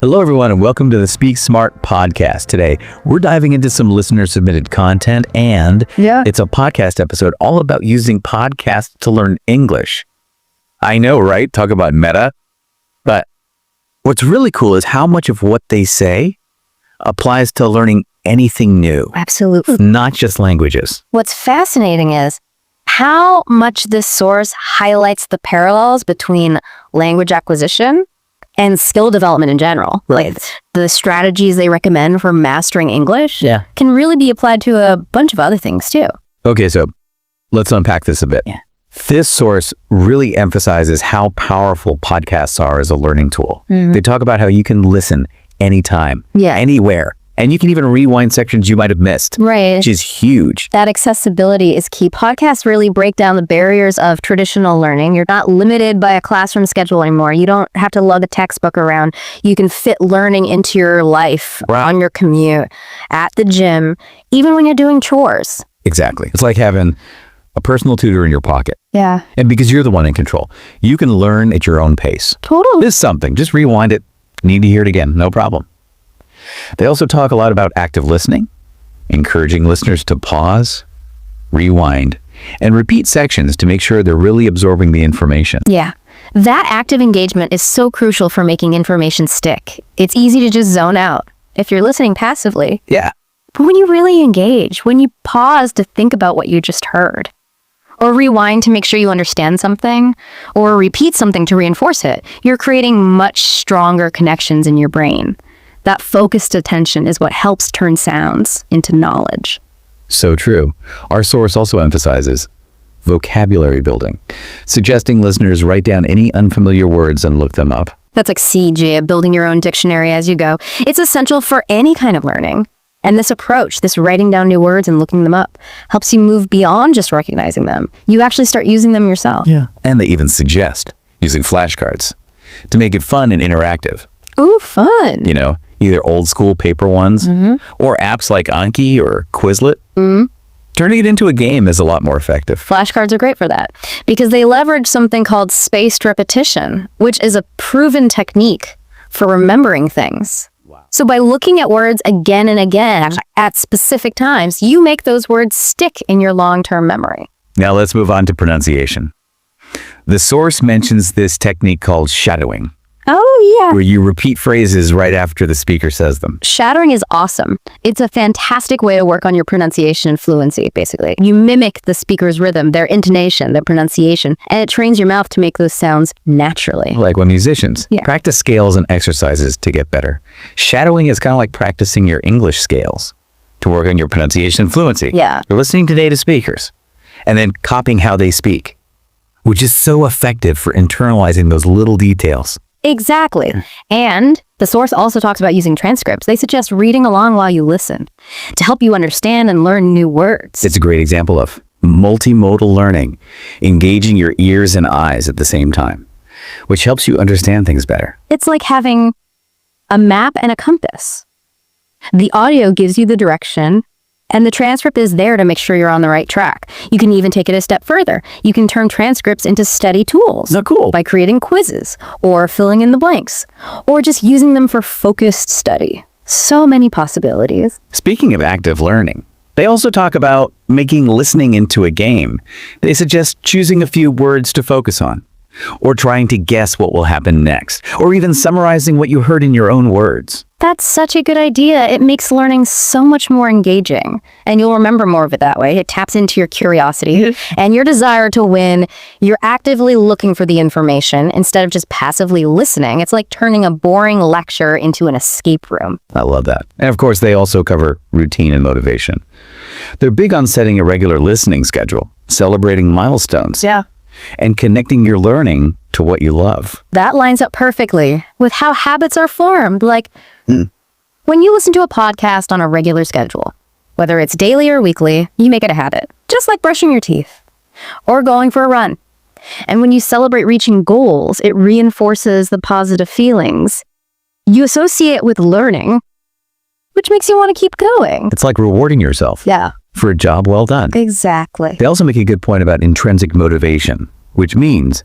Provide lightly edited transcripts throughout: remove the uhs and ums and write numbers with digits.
Hello, everyone, and welcome to the Speak Smart podcast. Today, we're diving into some listener-submitted content, and it's a podcast episode all about using podcasts to learn English. I know, right? Talk about meta. But what's really cool is how much of what they say applies to learning anything new. Absolutely. Not just languages. What's fascinating is how much this source highlights the parallels between language acquisition and skill development in general. Right. Like the strategies they recommend for mastering English can really be applied to a bunch of other things too. Okay, so let's unpack this a bit. Yeah. This source really emphasizes how powerful podcasts are as a learning tool. They talk about how you can listen anytime, anywhere, and you can even rewind sections you might have missed, which is huge. That accessibility is key. Podcasts really break down the barriers of traditional learning. You're not limited by a classroom schedule anymore. You don't have to lug a textbook around. You can fit learning into your life, on your commute, at the gym, even when you're doing chores. Exactly. It's like having a personal tutor in your pocket. Yeah. And because you're the one in control, you can learn at your own pace. Totally. This is something. Just rewind it. Need to hear it again. No problem. They also talk a lot about active listening, encouraging listeners to pause, rewind, and repeat sections to make sure they're really absorbing the information. Yeah. That active engagement is so crucial for making information stick. It's easy to just zone out if you're listening passively. Yeah. But when you really engage, when you pause to think about what you just heard, or rewind to make sure you understand something, or repeat something to reinforce it, you're creating much stronger connections in your brain. That focused attention is what helps turn sounds into knowledge. So true. Our source also emphasizes vocabulary building, suggesting listeners write down any unfamiliar words and look them up. That's like CJ, building your own dictionary as you go. It's essential for any kind of learning. And this approach, this writing down new words and looking them up, helps you move beyond just recognizing them. You actually start using them yourself. Yeah. And they even suggest using flashcards to make it fun and interactive. Ooh, fun. You know, either old school paper ones or apps like Anki or Quizlet. Turning it into a game is a lot more effective. Flashcards are great for that because they leverage something called spaced repetition, which is a proven technique for remembering things. So by looking at words again and again at specific times, you make those words stick in your long-term memory. Now let's move on to pronunciation. The source mentions this technique called shadowing. Oh, yeah. Where you repeat phrases right after the speaker says them. Shadowing is awesome. It's a fantastic way to work on your pronunciation and fluency, basically. You mimic the speaker's rhythm, their intonation, their pronunciation, and it trains your mouth to make those sounds naturally. Like when musicians practice scales and exercises to get better. Shadowing is kind of like practicing your English scales to work on your pronunciation and fluency. Yeah. You're listening today to speakers and then copying how they speak, which is so effective for internalizing those little details. Exactly. And the source also talks about using transcripts. They suggest reading along while you listen to help you understand and learn new words. It's a great example of multimodal learning, engaging your ears and eyes at the same time, which helps you understand things better. It's like having a map and a compass. The audio gives you the direction, and the transcript is there to make sure you're on the right track. You can even take it a step further. You can turn transcripts into study tools. Oh, cool. By creating quizzes, or filling in the blanks, or just using them for focused study. So many possibilities. Speaking of active learning, they also talk about making listening into a game. They suggest choosing a few words to focus on, or trying to guess what will happen next, or even summarizing what you heard in your own words. That's such a good idea. It makes learning so much more engaging, and you'll remember more of it that way. It taps into your curiosity and your desire to win. You're actively looking for the information instead of just passively listening. It's like turning a boring lecture into an escape room. I love that. And of course, they also cover routine and motivation. They're big on setting a regular listening schedule, celebrating milestones, and connecting your learning to what you love. That lines up perfectly with how habits are formed. Like when you listen to a podcast on a regular schedule, whether it's daily or weekly, you make it a habit, just like brushing your teeth or going for a run. And when you celebrate reaching goals, it reinforces the positive feelings you associate with learning, which makes you want to keep going. It's like rewarding yourself. Yeah. For a job well done. Exactly. They also make a good point about intrinsic motivation, which means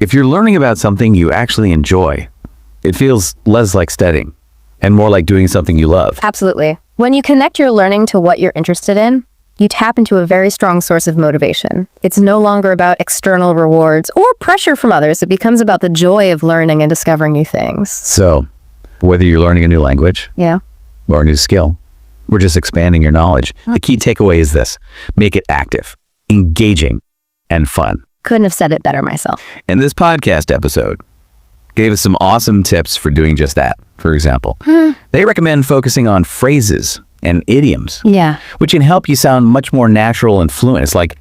if you're learning about something you actually enjoy, It feels less like studying and more like doing something you love. Absolutely. When you connect your learning to what you're interested in, you tap into a very strong source of motivation. It's no longer about external rewards or pressure from others. It becomes about the joy of learning and discovering new things. So, whether you're learning a new language or a new skill, we're just expanding your knowledge. The key takeaway is this: make it active, engaging, and fun. Couldn't have said it better myself. And this podcast episode gave us some awesome tips for doing just that. For example, they recommend focusing on phrases and idioms, which can help you sound much more natural and fluent. It's like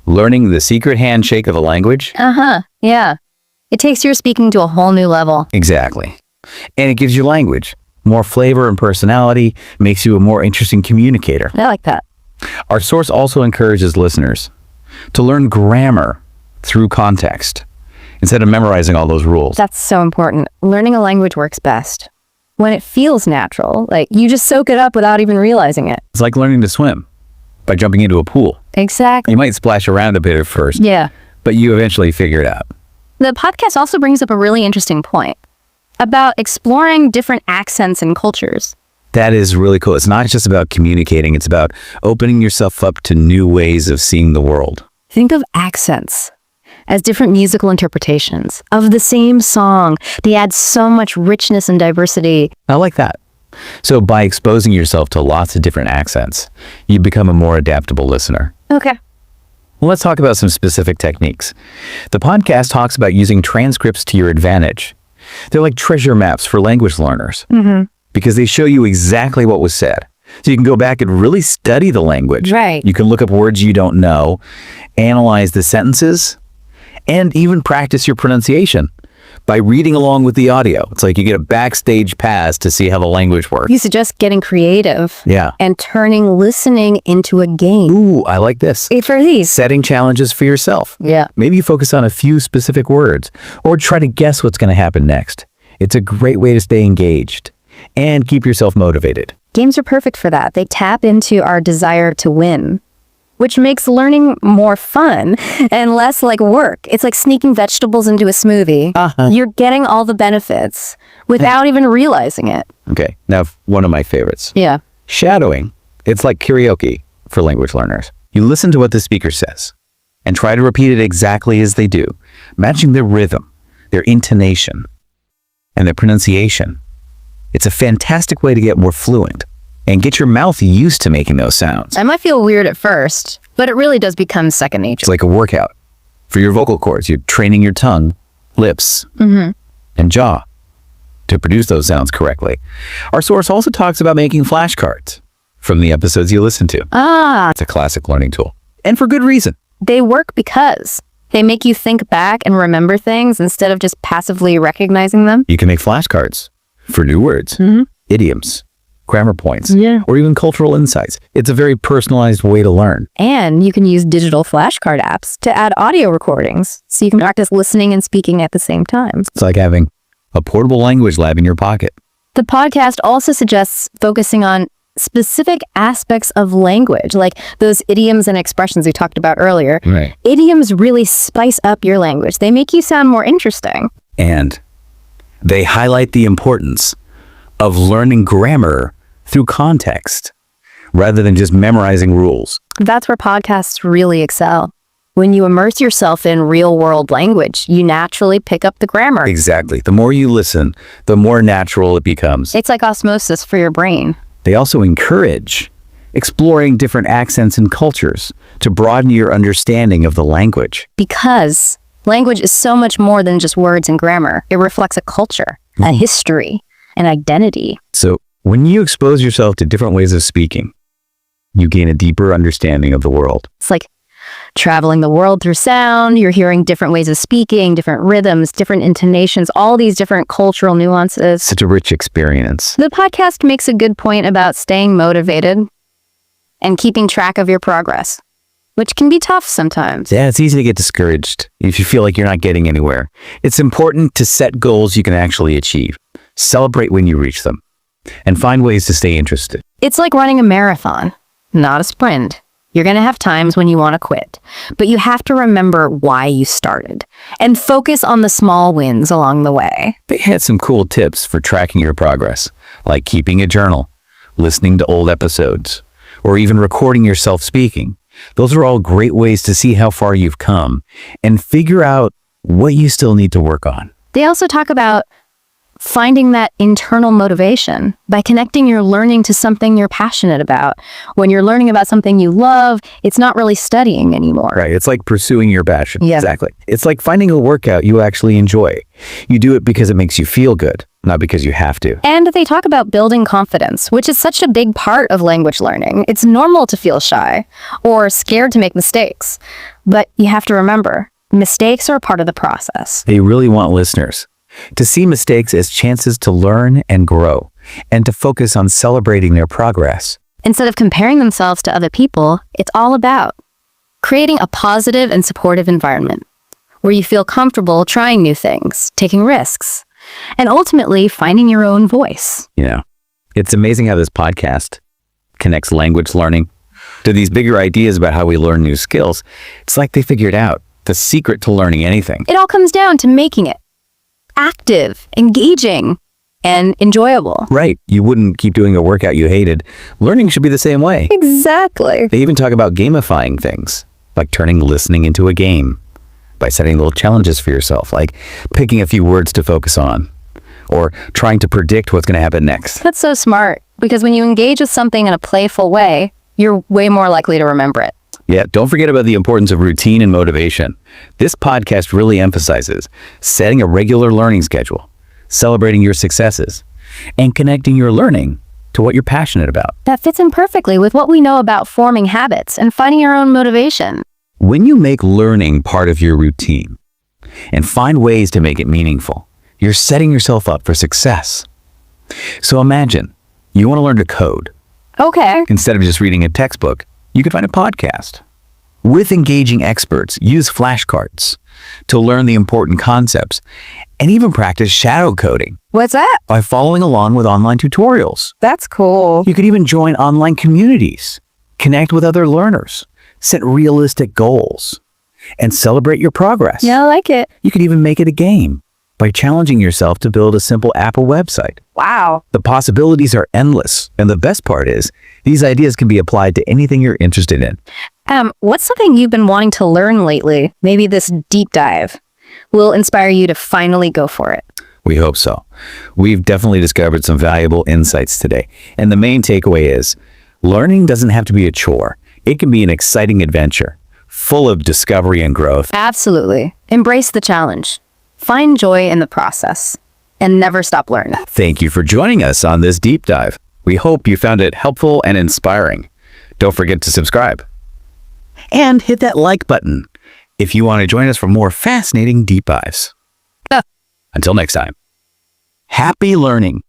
learning the secret handshake of a language. Yeah. It takes your speaking to a whole new level. Exactly. And it gives your language more flavor and personality, makes you a more interesting communicator. I like that. Our source also encourages listeners to learn grammar through context instead of memorizing all those rules. That's so important. Learning a language works best when it feels natural. Like you just soak it up without even realizing it. It's like learning to swim by jumping into a pool. Exactly. You might splash around a bit at first, but you eventually figure it out. The podcast also brings up a really interesting point about exploring different accents and cultures. That is really cool. It's not just about communicating. It's about opening yourself up to new ways of seeing the world. Think of accents as different musical interpretations of the same song. They add so much richness and diversity. I like that. So by exposing yourself to lots of different accents, you become a more adaptable listener. Okay. Well, let's talk about some specific techniques. The podcast talks about using transcripts to your advantage. They're like treasure maps for language learners because they show you exactly what was said. So you can go back and really study the language. Right. You can look up words you don't know, analyze the sentences, and even practice your pronunciation by reading along with the audio. It's like you get a backstage pass to see how the language works. You suggest getting creative and turning listening into a game. Ooh, I like this. For these. Setting challenges for yourself. Maybe you focus on a few specific words or try to guess what's going to happen next. It's a great way to stay engaged and keep yourself motivated. Games are perfect for that. They tap into our desire to win, which makes learning more fun and less like work. It's like sneaking vegetables into a smoothie. You're getting all the benefits without even realizing it. Okay, now one of my favorites. Yeah. Shadowing. It's like karaoke for language learners. You listen to what the speaker says and try to repeat it exactly as they do, matching their rhythm, their intonation, and their pronunciation. It's a fantastic way to get more fluent and get your mouth used to making those sounds. I might feel weird at first, but it really does become second nature. It's like a workout for your vocal cords. You're training your tongue, lips, and jaw to produce those sounds correctly. Our source also talks about making flashcards from the episodes you listen to. It's a classic learning tool. And for good reason. They work because they make you think back and remember things instead of just passively recognizing them. You can make flashcards for new words, idioms, grammar points, or even cultural insights. It's a very personalized way to learn. And you can use digital flashcard apps to add audio recordings so you can practice listening and speaking at the same time. It's like having a portable language lab in your pocket. The podcast also suggests focusing on specific aspects of language, like those idioms and expressions we talked about earlier. Right. Idioms really spice up your language. They make you sound more interesting. And they highlight the importance of learning grammar through context rather than just memorizing rules. That's where podcasts really excel. When you immerse yourself in real-world language, you naturally pick up the grammar. Exactly. The more you listen, the more natural it becomes. It's like osmosis for your brain. They also encourage exploring different accents and cultures to broaden your understanding of the language. Because language is so much more than just words and grammar. It reflects a culture, a history, an identity. So when you expose yourself to different ways of speaking, you gain a deeper understanding of the world. It's like traveling the world through sound. You're hearing different ways of speaking, different rhythms, different intonations, all these different cultural nuances. Such a rich experience. The podcast makes a good point about staying motivated and keeping track of your progress, which can be tough sometimes. Yeah, it's easy to get discouraged if you feel like you're not getting anywhere. It's important to set goals you can actually achieve. Celebrate when you reach them and find ways to stay interested. It's like running a marathon, not a sprint. You're going to have times when you want to quit, but you have to remember why you started and focus on the small wins along the way. They had some cool tips for tracking your progress, like keeping a journal, listening to old episodes, or even recording yourself speaking. Those are all great ways to see how far you've come and figure out what you still need to work on. They also talk about finding that internal motivation by connecting your learning to something you're passionate about. When you're learning about something you love, it's not really studying anymore. Right. It's like pursuing your passion. Yeah. Exactly. It's like finding a workout you actually enjoy. You do it because it makes you feel good, not because you have to. And they talk about building confidence, which is such a big part of language learning. It's normal to feel shy or scared to make mistakes. But you have to remember, mistakes are a part of the process. They really want listeners to see mistakes as chances to learn and grow, and to focus on celebrating their progress. Instead of comparing themselves to other people, it's all about creating a positive and supportive environment where you feel comfortable trying new things, taking risks, and ultimately finding your own voice. You know, it's amazing how this podcast connects language learning to these bigger ideas about how we learn new skills. It's like they figured out the secret to learning anything. It all comes down to making it active, engaging, and enjoyable. Right. You wouldn't keep doing a workout you hated. Learning should be the same way. Exactly. They even talk about gamifying things, like turning listening into a game by setting little challenges for yourself, like picking a few words to focus on, or trying to predict what's going to happen next. That's so smart, because when you engage with something in a playful way, you're way more likely to remember it. Yeah, don't forget about the importance of routine and motivation. This podcast really emphasizes setting a regular learning schedule, celebrating your successes, and connecting your learning to what you're passionate about. That fits in perfectly with what we know about forming habits and finding your own motivation. When you make learning part of your routine and find ways to make it meaningful, you're setting yourself up for success. So imagine you want to learn to code. Okay. Instead of just reading a textbook, you could find a podcast. With engaging experts, use flashcards to learn the important concepts and even practice shadow coding. What's that? By following along with online tutorials. That's cool. You could even join online communities, connect with other learners, set realistic goals, and celebrate your progress. Yeah, I like it. You could even make it a game by challenging yourself to build a simple app or website. Wow. The possibilities are endless, and the best part is these ideas can be applied to anything you're interested in. What's something you've been wanting to learn lately? Maybe this deep dive will inspire you to finally go for it. We hope so. We've definitely discovered some valuable insights today. And the main takeaway is, learning doesn't have to be a chore. It can be an exciting adventure, full of discovery and growth. Absolutely. Embrace the challenge. Find joy in the process. And never stop learning. Thank you for joining us on this deep dive. We hope you found it helpful and inspiring. Don't forget to subscribe. And hit that like button if you want to join us for more fascinating deep dives. Until next time. Happy learning.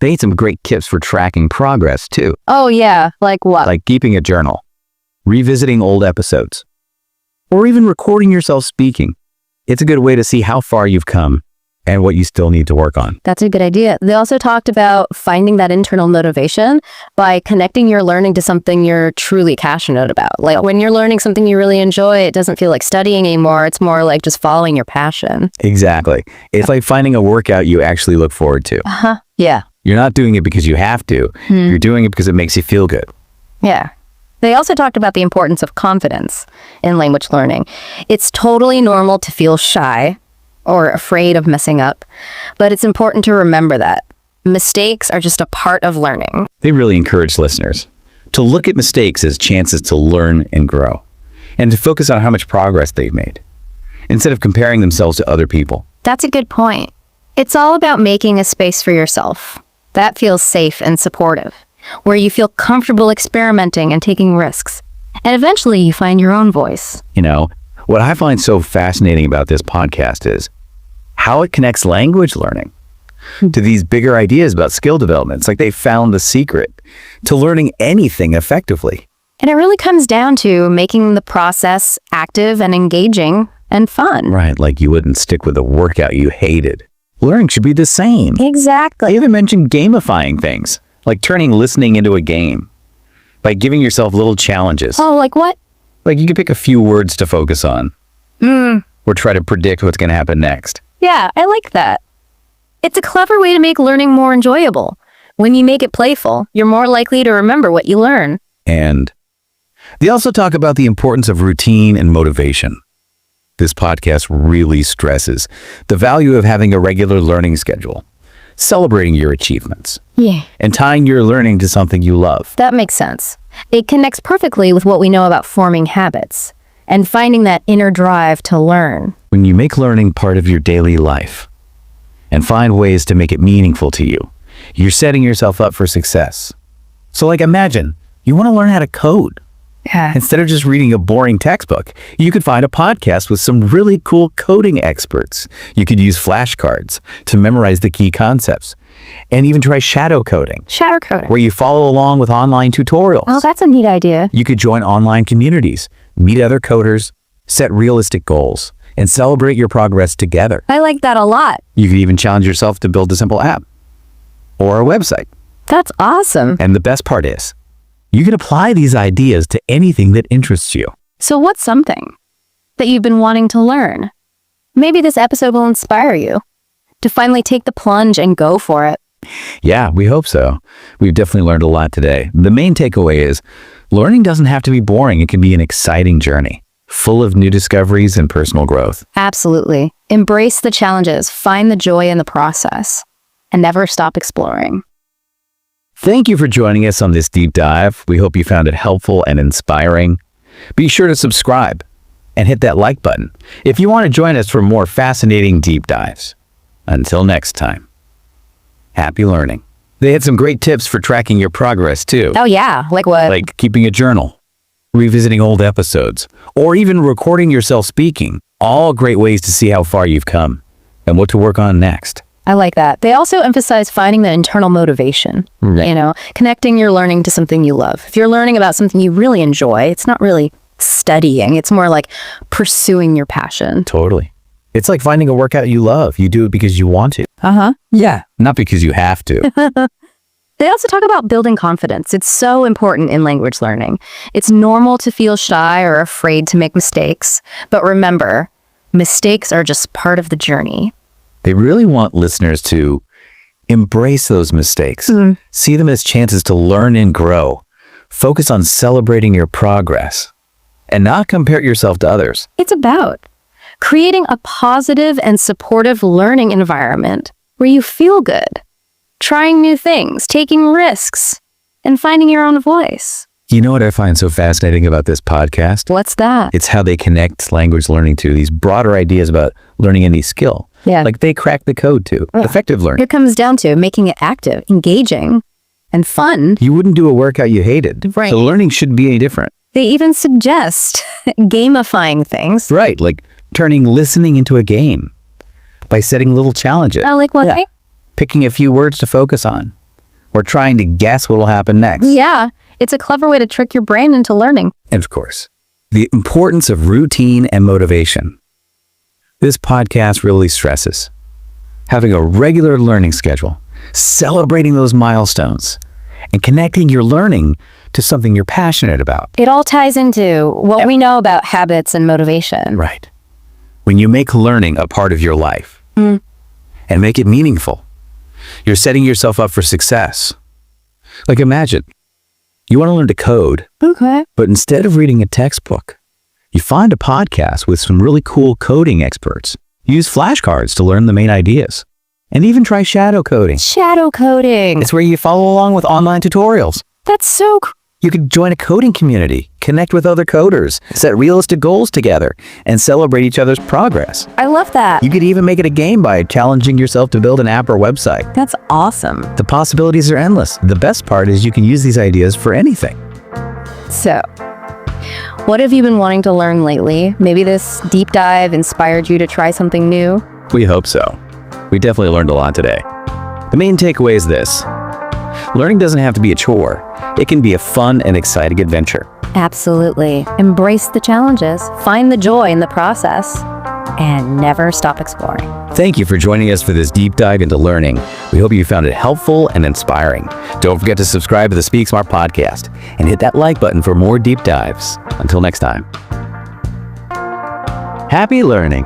They had some great tips for tracking progress, too. Oh, yeah. Like what? Like keeping a journal, revisiting old episodes, or even recording yourself speaking. It's a good way to see how far you've come and what you still need to work on. That's a good idea. They also talked about finding that internal motivation by connecting your learning to something you're truly passionate about. Like when you're learning something you really enjoy, it doesn't feel like studying anymore. It's more like just following your passion. Exactly. It's like finding a workout you actually look forward to. Yeah. You're not doing it because you have to. You're doing it because it makes you feel good. Yeah. They also talked about the importance of confidence in language learning. It's totally normal to feel shy or afraid of messing up, but it's important to remember that mistakes are just a part of learning. They really encourage listeners to look at mistakes as chances to learn and grow, and to focus on how much progress they've made, instead of comparing themselves to other people. That's a good point. It's all about making a space for yourself that feels safe and supportive, where you feel comfortable experimenting and taking risks, and eventually you find your own voice. You know, what I find so fascinating about this podcast is how it connects language learning to these bigger ideas about skill development. It's like they found the secret to learning anything effectively. And it really comes down to making the process active and engaging and fun. Right, like you wouldn't stick with a workout you hated. Learning should be the same. Exactly. I even mentioned gamifying things, like turning listening into a game. by giving yourself little challenges. Oh, like what? Like you can pick a few words to focus on. Or try to predict what's going to happen next. Yeah, I like that. It's a clever way to make learning more enjoyable. When you make it playful, you're more likely to remember what you learn. And they also talk about the importance of routine and motivation. This podcast really stresses the value of having a regular learning schedule, celebrating your achievements, and tying your learning to something you love. That makes sense. It connects perfectly with what we know about forming habits and finding that inner drive to learn. When you make learning part of your daily life and find ways to make it meaningful to you, you're setting yourself up for success. So like imagine, you want to learn how to code. Yeah. Instead of just reading a boring textbook, you could find a podcast with some really cool coding experts. You could use flashcards to memorize the key concepts and even try shadow coding, where you follow along with online tutorials. Oh, that's a neat idea. You could join online communities, meet other coders, set realistic goals, and celebrate your progress together. I like that a lot. You could even challenge yourself to build a simple app or a website. That's awesome. And the best part is, you can apply these ideas to anything that interests you. So what's something that you've been wanting to learn? Maybe this episode will inspire you to finally take the plunge and go for it. Yeah, we hope so. We've definitely learned a lot today. The main takeaway is, learning doesn't have to be boring. It can be an exciting journey, full of new discoveries and personal growth. Absolutely. Embrace the challenges, find the joy in the process, and never stop exploring. Thank you for joining us on this deep dive. We hope you found it helpful and inspiring. Be sure to subscribe and hit that like button if you want to join us for more fascinating deep dives. Until next time, happy learning. They had some great tips for tracking your progress too. Oh yeah, like what? Like keeping a journal, revisiting old episodes, or even recording yourself speaking. All great ways to see how far you've come and what to work on next. I like that. They also emphasize finding the internal motivation, connecting your learning to something you love. If you're learning about something you really enjoy, it's not really studying. It's more like pursuing your passion. Totally. It's like finding a workout you love. You do it because you want to. Yeah. Not because you have to. They also talk about building confidence. It's so important in language learning. It's normal to feel shy or afraid to make mistakes. But remember, mistakes are just part of the journey. They really want listeners to embrace those mistakes, see them as chances to learn and grow, focus on celebrating your progress, and not compare yourself to others. It's about creating a positive and supportive learning environment where you feel good, trying new things, taking risks, and finding your own voice. You know what I find so fascinating about this podcast? What's that? It's how they connect language learning to these broader ideas about learning any skill. Yeah. Like they crack the code to effective learning. It comes down to making it active, engaging, and fun. You wouldn't do a workout you hated. Right. So learning shouldn't be any different. They even suggest gamifying things. Right. Like turning listening into a game by setting little challenges. Oh, like what? Yeah. Picking a few words to focus on or trying to guess what will happen next. Yeah. It's a clever way to trick your brain into learning. And of course, the importance of routine and motivation. This podcast really stresses having a regular learning schedule, celebrating those milestones, and connecting your learning to something you're passionate about. It all ties into what we know about habits and motivation. Right. When you make learning a part of your life and make it meaningful, you're setting yourself up for success. Like imagine, you want to learn to code, but instead of reading a textbook, you find a podcast with some really cool coding experts. Use flashcards to learn the main ideas. And even try shadow coding. Shadow coding. It's where you follow along with online tutorials. That's so cool. You could join a coding community, connect with other coders, set realistic goals together, and celebrate each other's progress. I love that. You could even make it a game by challenging yourself to build an app or website. That's awesome. The possibilities are endless. The best part is you can use these ideas for anything. So, what have you been wanting to learn lately? Maybe this deep dive inspired you to try something new? We hope so. We definitely learned a lot today. The main takeaway is this. Learning doesn't have to be a chore. It can be a fun and exciting adventure. Absolutely. Embrace the challenges. Find the joy in the process. and never stop exploring. Thank you for joining us for this deep dive into learning. We hope you found it helpful and inspiring. Don't forget to subscribe to the Speak Smart podcast and hit that like button for more deep dives. Until next time. Happy learning.